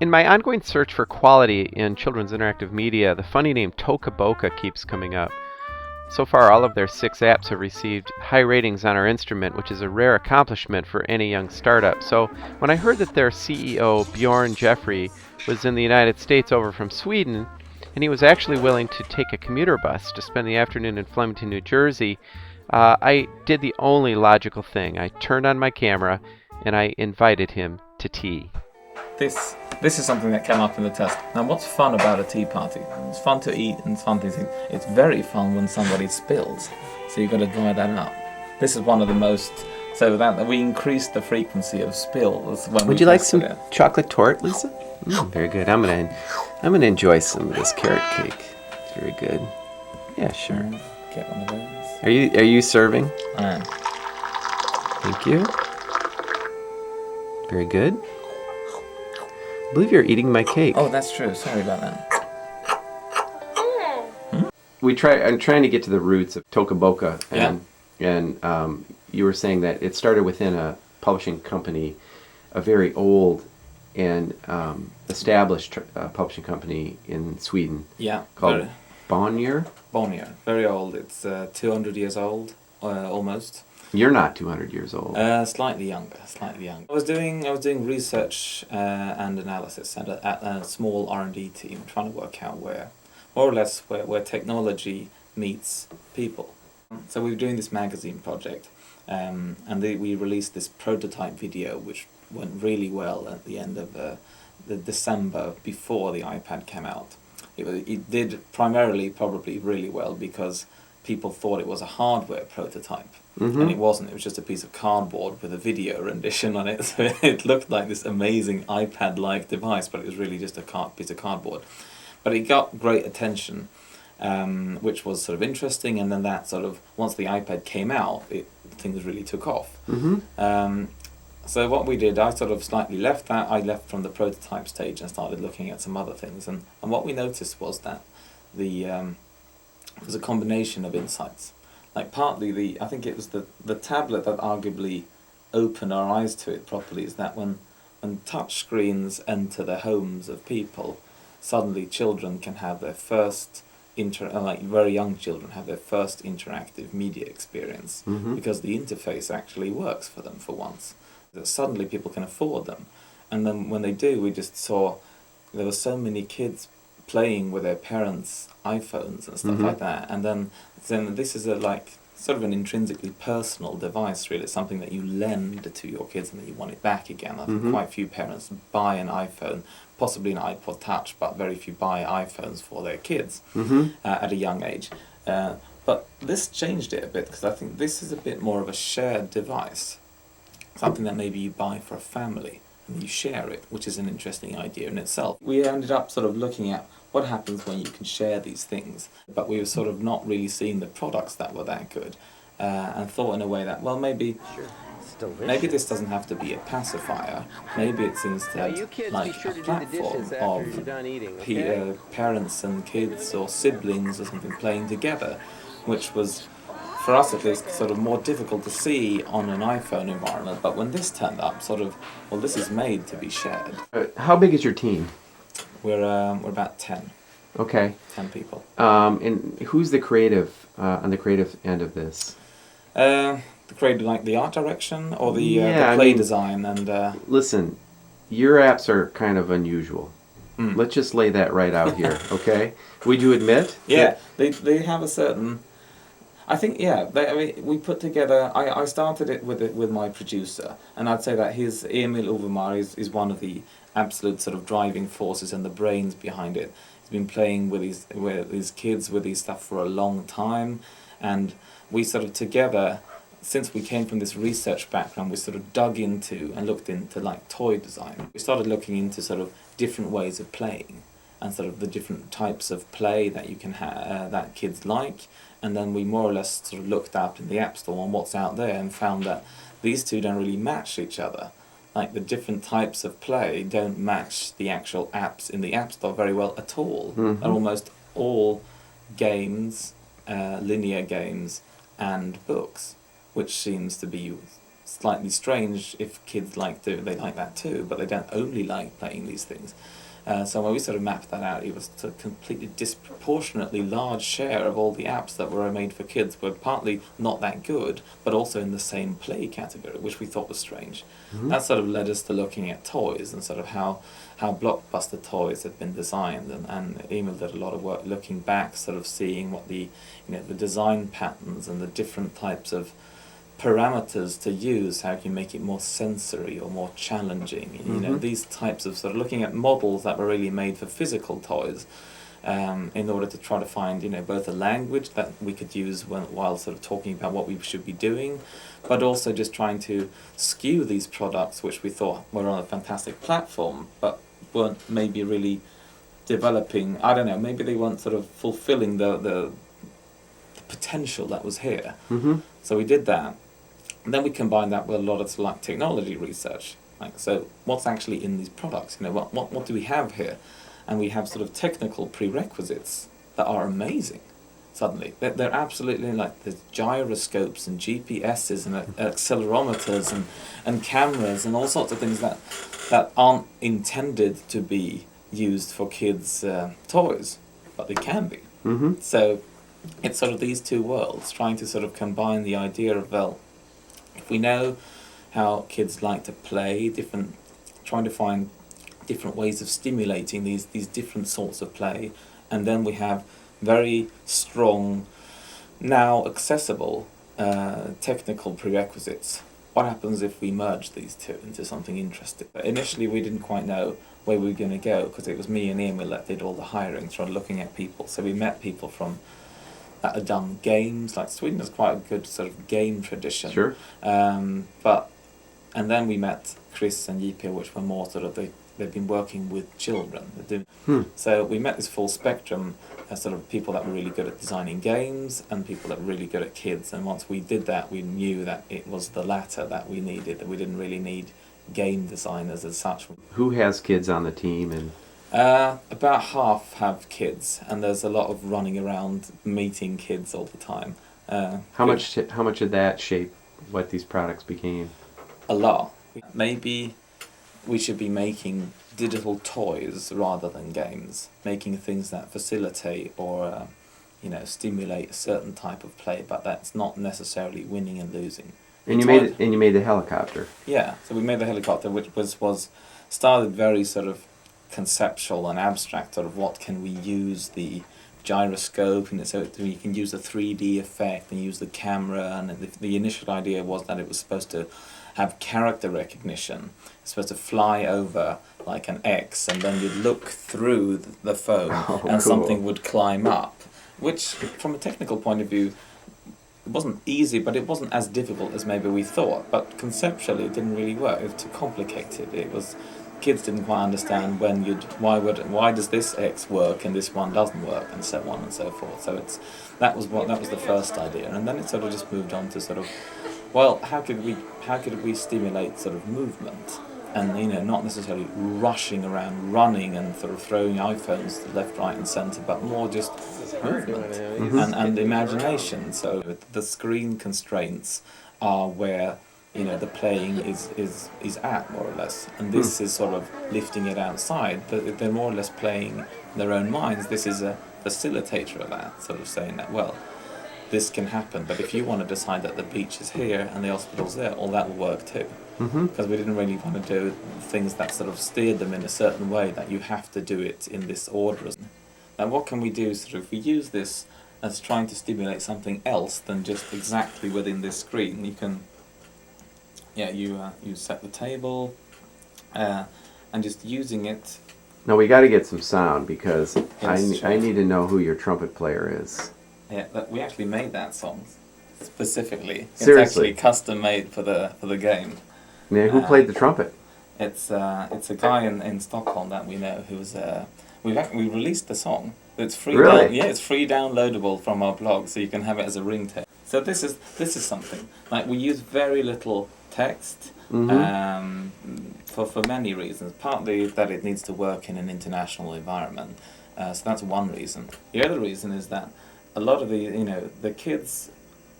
In my ongoing search for quality in children's interactive media, the funny name Toca Boca keeps coming up. So far, all of their 6 apps have received high ratings on our instrument, which is a rare accomplishment for any young startup. So when I heard that their CEO, Björn Jeffery, was in the United States over from Sweden, and he was actually willing to take a commuter bus to spend the afternoon in Flemington, New Jersey, I did the only logical thing. I turned on my camera and I invited him to tea. This is something that came up in the test. Now, what's fun about a tea party? It's fun to eat and it's fun to think. It's very fun when somebody spills, so you've got to dry that up. This is one of the most. So that we increase the frequency of spills when. Would you like some chocolate torte, Lisa? Very good. I'm gonna enjoy some of this carrot cake. It's very good. Yeah, sure. Get one of those. Are you serving? I am. Thank you. Very good. I believe you're eating my cake. Oh, that's true. Sorry about that. I'm trying to get to the roots of Toca Boca, and you were saying that it started within a publishing company, a very old and established publishing company in Sweden. Yeah. Called Bonnier. Bonnier, very old. It's 200 years old, almost. You're not 200 years old. Slightly younger. I was doing research and analysis at a small R&D team, trying to work out where technology meets people. So we were doing this magazine project, and we released this prototype video, which went really well at the end of the December before the iPad came out. It did primarily probably really well because people thought it was a hardware prototype. Mm-hmm. And it wasn't. It was just a piece of cardboard with a video rendition on it. So it looked like this amazing iPad-like device, but it was really just a piece of cardboard. But it got great attention, which was sort of interesting. And then that sort of, once the iPad came out, things really took off. Mm-hmm. So what we did, I sort of slightly left that. I left from the prototype stage and started looking at some other things. And what we noticed was that it was a combination of insights. Like partly I think it was the tablet that arguably opened our eyes to it properly, is that when touch screens enter the homes of people, suddenly children can have their first very young children have their first interactive media experience, because the interface actually works for them for once. That suddenly people can afford them, and then when they do, we just saw there were so many kids playing with their parents' iPhones and stuff like that, and then this is sort of an intrinsically personal device, really. It's something that you lend to your kids and then you want it back again. I think quite few parents buy an iPhone, possibly an iPod Touch, but very few buy iPhones for their kids at a young age. But this changed it a bit, because I think this is a bit more of a shared device, something that maybe you buy for a family and you share it, which is an interesting idea in itself. We ended up sort of looking at what happens when you can share these things, but we were sort of not really seeing the products that were that good, and thought in a way that, well, maybe this doesn't have to be a pacifier. Maybe it's instead a platform of parents and kids or siblings or something playing together, which was, for us at least, sort of more difficult to see on an iPhone environment. But when this turned up, sort of, well, this is made to be shared. How big is your team? We're about 10. Okay. 10 people. And who's the creative on the creative end of this? The creative, like the art direction or the play design and. Listen, your apps are kind of unusual. Let's just lay that right out here, okay? Would you admit? Yeah, they have a certain. I think we put together. I started it with my producer, and I'd say that Emil Overmar is one of the absolute sort of driving forces and the brains behind it. He's been playing with these kids with these stuff for a long time, and we sort of together, since we came from this research background, we sort of dug into and looked into like toy design. We started looking into sort of different ways of playing and sort of the different types of play that you can have that kids like. And then we more or less sort of looked up in the App Store on what's out there and found that these two don't really match each other. Like the different types of play don't match the actual apps in the App Store very well at all. They're almost all games, linear games, and books, which seems to be slightly strange if kids they like that too, but they don't only like playing these things. So when we sort of mapped that out, it was a completely disproportionately large share of all the apps that were made for kids were partly not that good, but also in the same play category, which we thought was strange. Mm-hmm. That sort of led us to looking at toys and sort of how blockbuster toys had been designed, and Emil did a lot of work looking back, sort of seeing what the design patterns and the different types of parameters to use, how can you make it more sensory or more challenging, Mm-hmm. these types of sort of looking at models that were really made for physical toys, in order to try to find both a language that we could use while sort of talking about what we should be doing, but also just trying to skew these products which we thought were on a fantastic platform but weren't maybe really developing, I don't know, maybe they weren't sort of fulfilling the potential that was here. Mm-hmm. So we did that. And then we combined that with a lot of like technology research. Like, so what's actually in these products? What do we have here? And we have sort of technical prerequisites that are amazing. Suddenly, they're absolutely like there's gyroscopes and GPSs and accelerometers and cameras and all sorts of things that aren't intended to be used for kids' toys, but they can be. Mm-hmm. So it's sort of these two worlds, trying to sort of combine the idea of, well, if we know how kids like to play, trying to find different ways of stimulating these different sorts of play, and then we have very strong, now accessible technical prerequisites. What happens if we merge these two into something interesting? But initially we didn't quite know where we were going to go, because it was me and Emil that did all the hiring, started looking at people. So we met people that had done games, like Sweden has quite a good sort of game tradition. Sure. And then we met Chris and Jeffery, which were more sort of, they've been working with children. So we met this full spectrum of sort of people that were really good at designing games and people that were really good at kids. And once we did that, we knew that it was the latter that we needed, that we didn't really need game designers as such. Who has kids on the team? And about half have kids, and there's a lot of running around meeting kids all the time. how much did that shape what these products became? A lot. Maybe we should be making digital toys rather than games, making things that facilitate or stimulate a certain type of play, but that's not necessarily winning and losing. And you made the helicopter. Yeah, so we made the helicopter, which was started very sort of conceptual and abstract, sort of what can we use the gyroscope, so you can use the 3D effect and use the camera, and the initial idea was that it was supposed to have character recognition. It's supposed to fly over like an X, and then you'd look through the phone and cool. something would climb up, which from a technical point of view, it wasn't easy, but it wasn't as difficult as maybe we thought. But conceptually, it didn't really work. It was too complicated. Kids didn't quite understand why does this X work and this one doesn't work, and so on and so forth. So that was the first idea, and then it sort of just moved on to sort of, well, how could we stimulate sort of movement, and not necessarily rushing around, running and sort of throwing iPhones to left, right, and centre, but more just movement and imagination. So the screen constraints are where the playing is at, more or less, and this is sort of lifting it outside. They're more or less playing in their own minds. This is a facilitator of that, sort of saying that, well, this can happen, but if you want to decide that the beach is here and the hospital's there, all that will work too. Because we didn't really want to do things that sort of steered them in a certain way, that you have to do it in this order. Now what can we do, sort of, if we use this as trying to stimulate something else than just exactly within this screen? You can, you set the table, and just using it. Now we got to get some sound, because Yes, I need to know who your trumpet player is. Yeah, we actually made that song specifically. Seriously? It's actually custom made for the game. Now, who played the trumpet? It's a guy in Stockholm that we know who's we released the song. It's free. Really? It's free downloadable from our blog, so you can have it as a ringtone. So this is something like we use very little text. For many reasons. Partly that it needs to work in an international environment, so that's one reason. The other reason is that a lot of the kids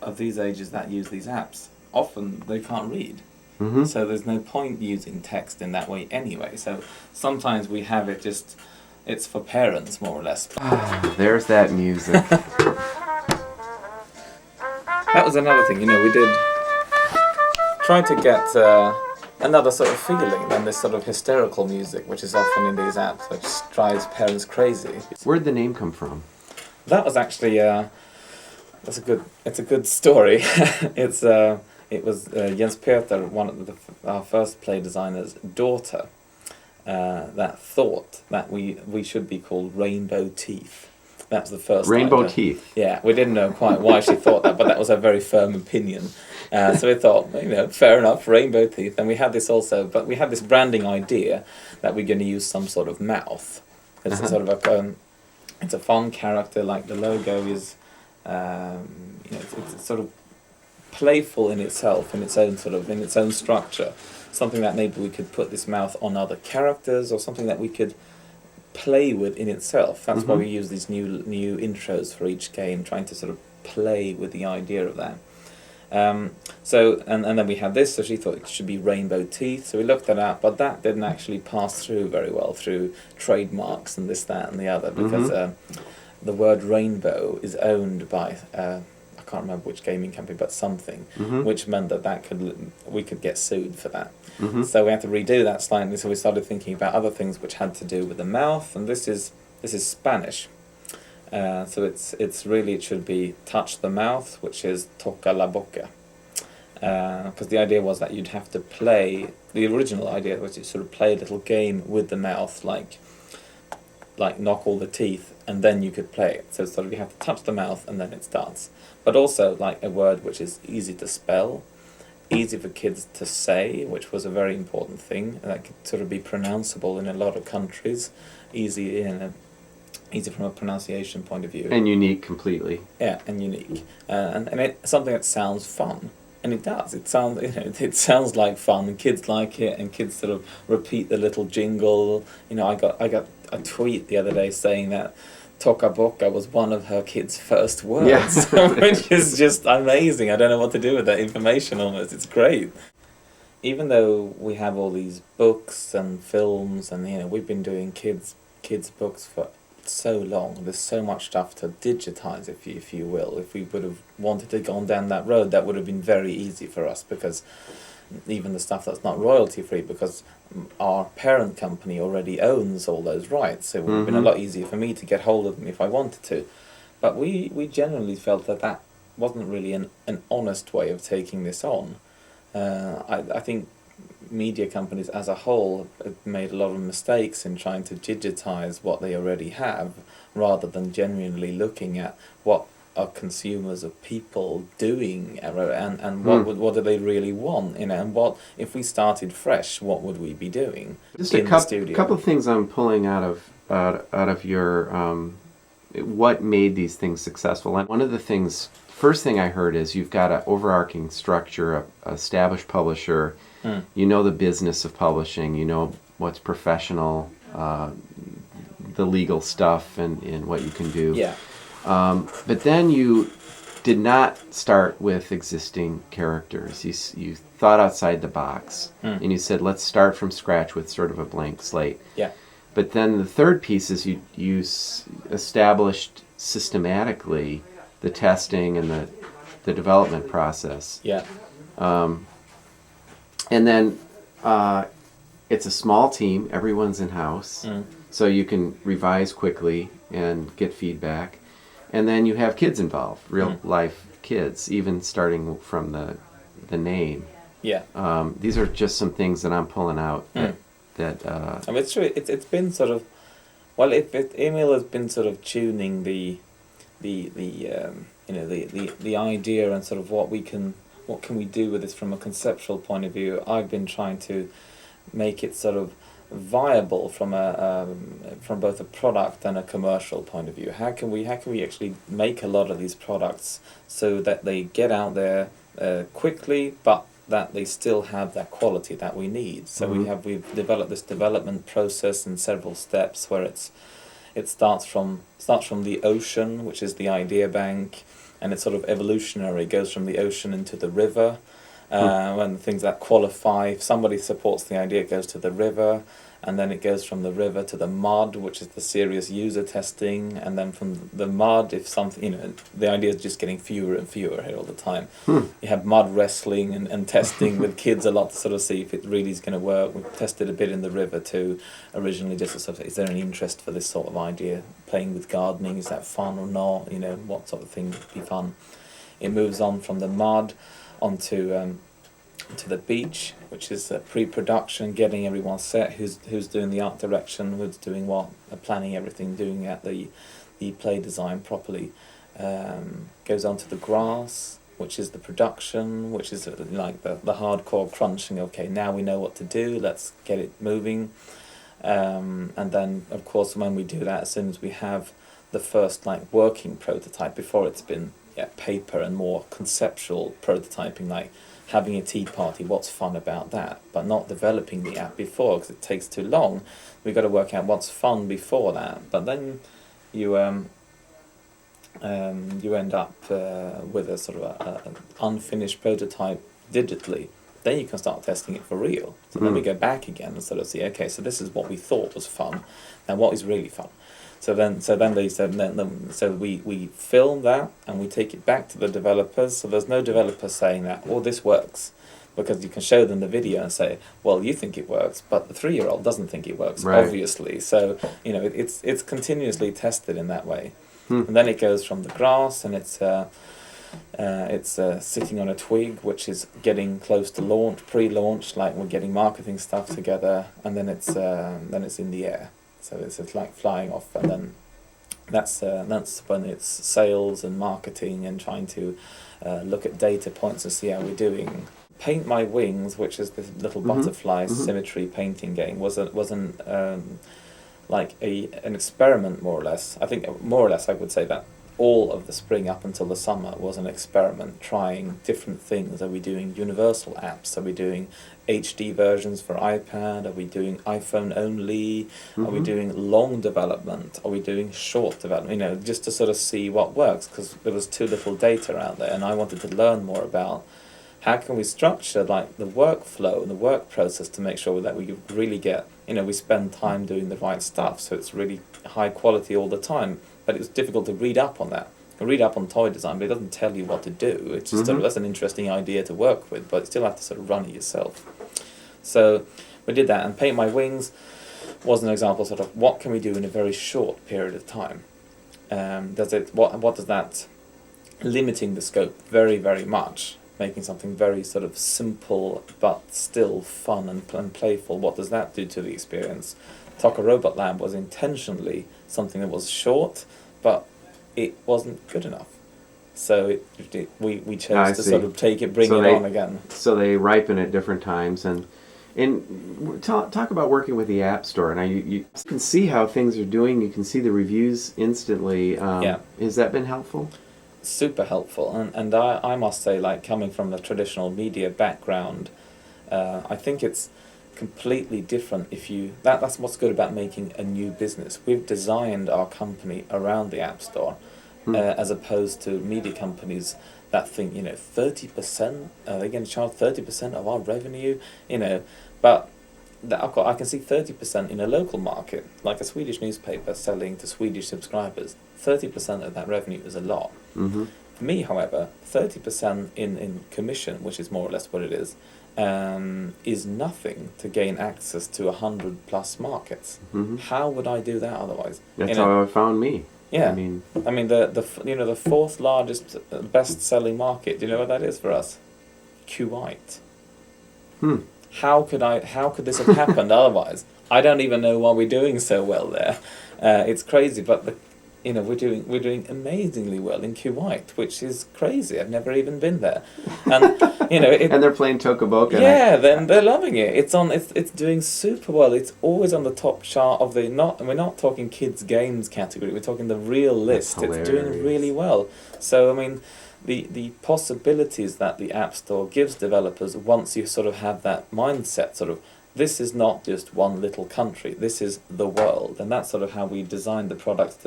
of these ages that use these apps often they can't read. Mm-hmm. So there's no point using text in that way anyway. So sometimes we have it just, it's for parents more or less. There's that music. That was another thing, we did try to get another sort of feeling than this sort of hysterical music, which is often in these apps, which drives parents crazy. Where'd the name come from? That was actually it's a good story. It was Jens Peter, one of our first play designers' daughter, that thought that we should be called Rainbow Teeth. That's the first Rainbow idea. Teeth. Yeah, we didn't know quite why she thought that, but that was a very firm opinion. So we thought, fair enough, Rainbow Teeth. And we had this also, but we had this branding idea that we're going to use some sort of mouth. It's a sort of it's a fun character. Like the logo is, it's sort of playful in itself, in its own structure. Something that maybe we could put this mouth on other characters, or something that we could play with in itself. That's why we use these new intros for each game, trying to sort of play with the idea of that. So then we had this, so she thought it should be Rainbow Teeth, so we looked that up, but that didn't actually pass through very well through trademarks and this, that and the other, because the word rainbow is owned by I can't remember which gaming company, but something, which meant that we could get sued for that. So we had to redo that slightly, so we started thinking about other things which had to do with the mouth, and this is Spanish. So it should be touch the mouth, which is Toca Boca. Because the idea was that you'd have to play, the original idea was to sort of play a little game with the mouth, like knock all the teeth, and then you could play it. So sort of you have to touch the mouth and then it starts. But also like a word which is easy to spell, easy for kids to say, which was a very important thing, and that could sort of be pronounceable in a lot of countries, easy from a pronunciation point of view. And unique completely. Yeah, and unique. And it's something that sounds fun. And it does. It sounds like fun, and kids like it, and kids sort of repeat the little jingle. I got a tweet the other day saying that Toca Boca was one of her kids' first words, which is just amazing. I don't know what to do with that information almost. It's great. Even though we have all these books and films, and we've been doing kids books for so long, there's so much stuff to digitize, if you will. If we would have wanted to go down that road, that would have been very easy for us, because even the stuff that's not royalty free, because our parent company already owns all those rights, so it would have been a lot easier for me to get hold of them if I wanted to. But we generally felt that wasn't really an honest way of taking this on. I think media companies as a whole have made a lot of mistakes in trying to digitize what they already have, rather than genuinely looking at what are consumers of people doing, and what do they really want, and what if we started fresh, what would we be doing? Just in the studio? A couple of things I'm pulling out of your what made these things successful. And one of the things, first thing I heard is you've got an overarching structure, a established publisher. You know the business of publishing, you know what's professional, the legal stuff, and what you can do. Yeah. But then you did not start with existing characters. You thought outside the box, and you said, let's start from scratch with sort of a blank slate. Yeah. But then the third piece is you established systematically the testing and the development process. Yeah. And then it's a small team. Everyone's in-house. So you can revise quickly and get feedback. And then you have kids involved, real-life kids, even starting from the name. Yeah. These are just some things that I'm pulling out that I mean, it's true. It's been sort of, well, Emil has been sort of tuning the idea and sort of what can we do with this from a conceptual point of view. I've been trying to make it sort of viable from both a product and a commercial point of view. How can we actually make a lot of these products so that they get out there quickly, but that they still have that quality that we need. So we've developed this development process in several steps where it starts from the ocean, which is the idea bank, and it's sort of evolutionary. It goes from the ocean into the river, When things that qualify, if somebody supports the idea, it goes to the river, and then it goes from the river to the mud, which is the serious user testing, and then from the mud, if something, the idea is just getting fewer and fewer here all the time. You have mud wrestling and testing with kids a lot to sort of see if it really is going to work. We've tested a bit in the river too, originally just to sort of, is there any interest for this sort of idea? Playing with gardening, is that fun or not? What sort of thing would be fun? It moves on from the mud onto to the beach, which is pre-production, getting everyone set, who's doing the art direction, who's doing what, planning everything, doing at the play design properly. Goes on to the grass, which is the production, which is like the hardcore crunching. Okay, now we know what to do, let's get it moving. And then, of course, when we do that, as soon as we have the first working prototype, before it's been paper and more conceptual prototyping, like having a tea party, what's fun about that, but not developing the app before because it takes too long. We've got to work out what's fun before that, but then you end up with a sort of an unfinished prototype digitally. Then you can start testing it for real. So then we go back again and sort of see, okay, so this is what we thought was fun, now what is really fun? So then they said, so we film that and we take it back to the developers. So there's no developer saying that, oh, this works, because you can show them the video and say, well, you think it works, but the 3-year-old doesn't think it works, right. Obviously. So it's continuously tested in that way. And then it goes from the grass, and it's sitting on a twig, which is getting close to launch, pre-launch, like we're getting marketing stuff together, and then it's in the air. So it's like flying off, and then that's when it's sales and marketing and trying to look at data points and see how we're doing. Paint My Wings, which is this little butterfly symmetry painting game, was an experiment, more or less. I think more or less I would say that all of the spring up until the summer was an experiment, trying different things. Are we doing universal apps? Are we doing HD versions for iPad? Are we doing iPhone only? Are we doing long development? Are we doing short development? Just to sort of see what works, because there was too little data out there, and I wanted to learn more about how can we structure the workflow and the work process to make sure that we really get, we spend time doing the right stuff, so it's really high quality all the time. But it was difficult to read up on that. You can read up on toy design, but it doesn't tell you what to do. It's just that's an interesting idea to work with, but you still have to sort of run it yourself. So we did that, and Paint My Wings was an example sort of what can we do in a very short period of time. What does that, limiting the scope very, very much, making something very sort of simple but still fun and playful, what does that do to the experience? Toca Robot Lab was intentionally something that was short, but it wasn't good enough. So we chose to sort of bring it on again. So they ripen at different times, and talk about working with the App Store. Now you can see how things are doing. You can see the reviews instantly. Has that been helpful? Super helpful, and I must say, coming from the traditional media background, I think it's completely different. That's what's good about making a new business. We've designed our company around the App Store, as opposed to media companies that think 30%, they're going to charge 30% of our revenue, but I can see 30% in a local market, like a Swedish newspaper selling to Swedish subscribers. 30% of that revenue is a lot. For me, however, 30% in commission, which is more or less what it is nothing to gain access to 100+ markets. How would I do that otherwise? That's how it found me. Yeah, I mean the fourth largest best-selling market. Do you know what that is for us? Kuwait. How could this have happened otherwise? I don't even know why we're doing so well there. It's crazy, but we're doing amazingly well in Kuwait, which is crazy. I've never even been there, and and they're playing Toca Boca. Yeah, then they're loving it. It's doing super well. It's always on the top chart of we're not talking kids games category. We're talking the real list. It's doing really well. So I mean, the possibilities that the App Store gives developers, once you sort of have that mindset, sort of, this is not just one little country, this is the world. And that's sort of how we designed the product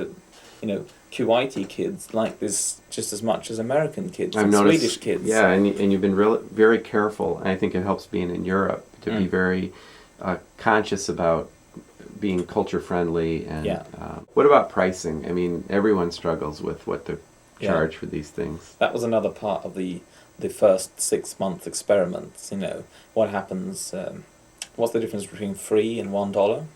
Kuwaiti kids like this just as much as American kids I've and noticed, Swedish kids. yeah, and you've been very careful, and I think it helps being in Europe to be very conscious about being culture friendly. And Yeah. What about pricing? I mean, everyone struggles with what to charge for these things. That was another part of the first 6-month experiments. What happens? What's the difference between free and $1?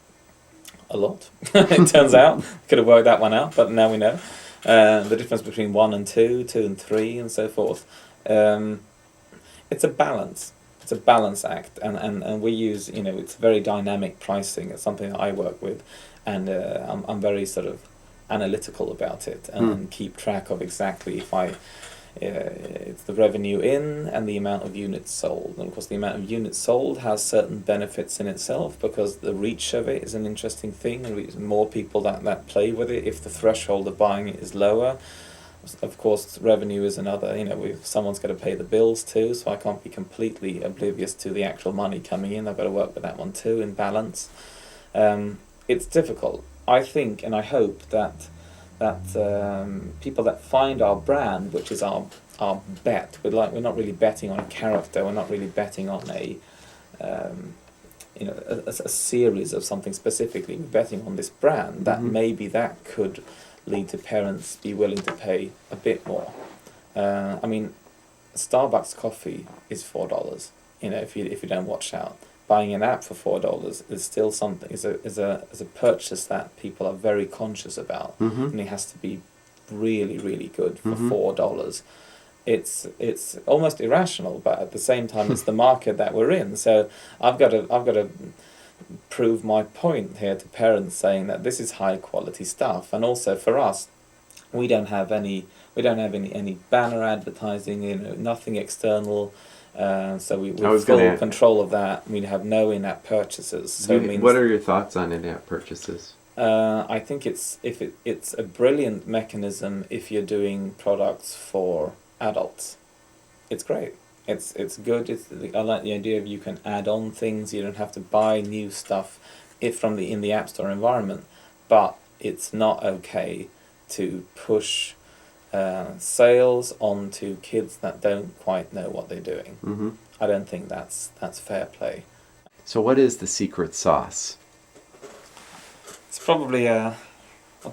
A lot. It turns out could have worked that one out, but now we know the difference between 1 and 2, 2 and 3, and so forth. It's a balance. It's a balance act, and we use it's very dynamic pricing. It's something that I work with, and I'm very sort of analytical about it and keep track of exactly if it's the revenue in and the amount of units sold. And of course the amount of units sold has certain benefits in itself, because the reach of it is an interesting thing, and more people that play with it. If the threshold of buying it is lower, of course revenue is another. Someone's got to pay the bills too, so I can't be completely oblivious to the actual money coming in. I've got to work with that one too in balance. It's difficult. I think and I hope that people that find our brand, which is our bet, we're not really betting on a character, we're not really betting on a series of something specifically, we're betting on this brand, that maybe that could lead to parents be willing to pay a bit more. I mean, Starbucks coffee is $4, if you don't watch out. Buying an app for $4 is still something. Is a purchase that people are very conscious about, and it has to be really, really good for $4. It's almost irrational, but at the same time, it's the market that we're in. So I've got to prove my point here to parents, saying that this is high quality stuff, and also for us, we don't have any banner advertising. Nothing external. So we have full control of that. We have no in-app purchases. So what are your thoughts on in-app purchases? I think it's a brilliant mechanism if you're doing products for adults. It's great. It's good. I like the idea of you can add on things. You don't have to buy new stuff in the App Store environment. But it's not okay to push sales onto kids that don't quite know what they're doing. I don't think that's fair play. So what is the secret sauce? It's probably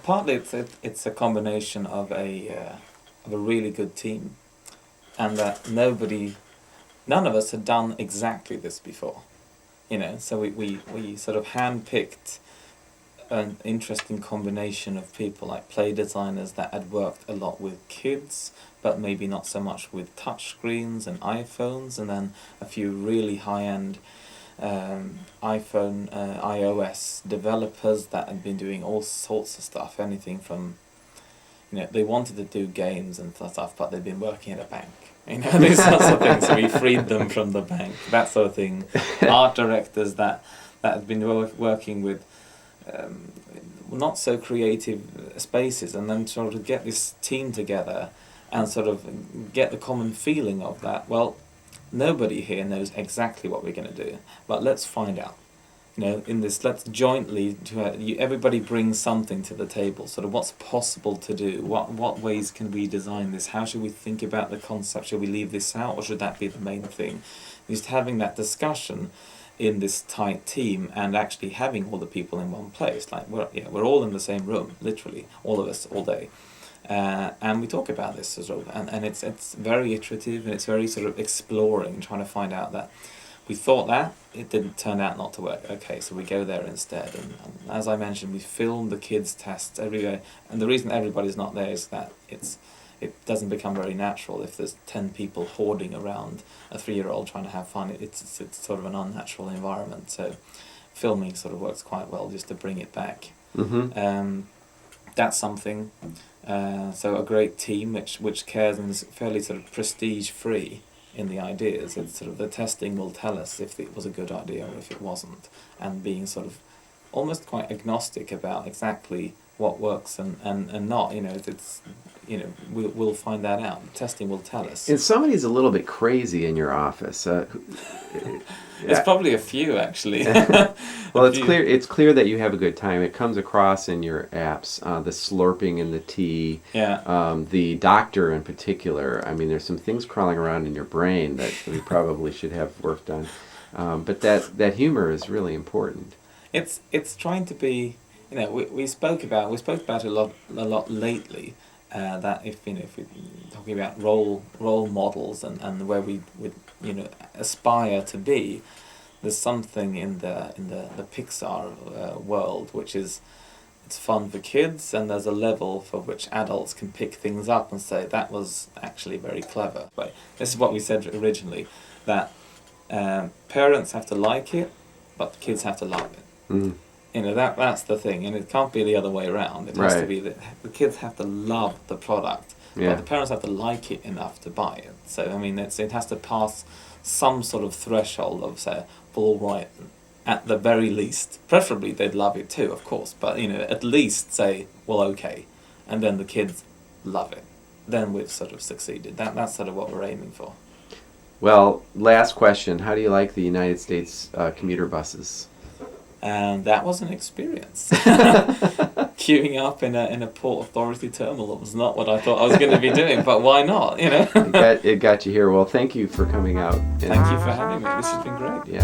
partly it's a combination of a really good team, and that none of us had done exactly this before. So we sort of handpicked an interesting combination of people, like play designers that had worked a lot with kids, but maybe not so much with touch screens and iPhones, and then a few really high-end iOS developers that had been doing all sorts of stuff, anything from, they wanted to do games and stuff, but they'd been working at a bank. These sorts of things. So we freed them from the bank, that sort of thing. Art directors that had been working with not so creative spaces, and then sort of get this team together and sort of get the common feeling of that. Well, nobody here knows exactly what we're going to do, but let's find out. In this, let's jointly, everybody brings something to the table, sort of what's possible to do, what ways can we design this, how should we think about the concept, should we leave this out, or should that be the main thing? Just having that discussion in this tight team, and actually having all the people in one place, like we're all in the same room, literally, all of us, all day. And we talk about this as well, and it's very iterative, and it's very sort of exploring, trying to find out that we thought that it didn't turn out not to work. Okay, so we go there instead, and as I mentioned, we film the kids' tests everywhere, and the reason everybody's not there is that it doesn't become very natural if there's 10 people hoarding around a 3-year-old trying to have fun. It's sort of an unnatural environment, so filming sort of works quite well just to bring it back. That's something. So a great team which cares and is fairly sort of prestige free in the ideas. It's sort of the testing will tell us if it was a good idea or if it wasn't, and being sort of almost quite agnostic about exactly what works and not. It's we'll find that out. Testing will tell us. And somebody's a little bit crazy in your office. There's probably a few actually. Well, it's clear that you have a good time. It comes across in your apps, the slurping in the tea. Yeah. The doctor in particular. I mean, there's some things crawling around in your brain that we probably should have worked on. But that humor is really important. It's trying to be. We spoke about it a lot lately. That if we're talking about role models and where we would aspire to be, there's something in the Pixar world which is, it's fun for kids, and there's a level for which adults can pick things up and say that was actually very clever. But this is what we said originally, that parents have to like it, but kids have to love it. Mm. That's the thing, and it can't be the other way around. It has to be that the kids have to love the product, but the parents have to like it enough to buy it. So I mean, it has to pass some sort of threshold of say, well, all right, at the very least, preferably they'd love it too, of course, but at least say, well, okay, and then the kids love it. Then we've sort of succeeded. That's sort of what we're aiming for. Well, last question: how do you like the United States commuter buses? And that was an experience. Queuing up in a Port Authority terminal was not what I thought I was going to be doing, but why not? It got you here. Well, thank you for coming out. Thank you for having me. This has been great. Yeah.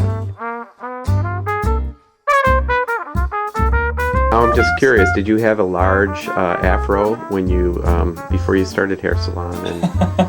I'm just curious. Did you have a large afro when you before you started hair salon? And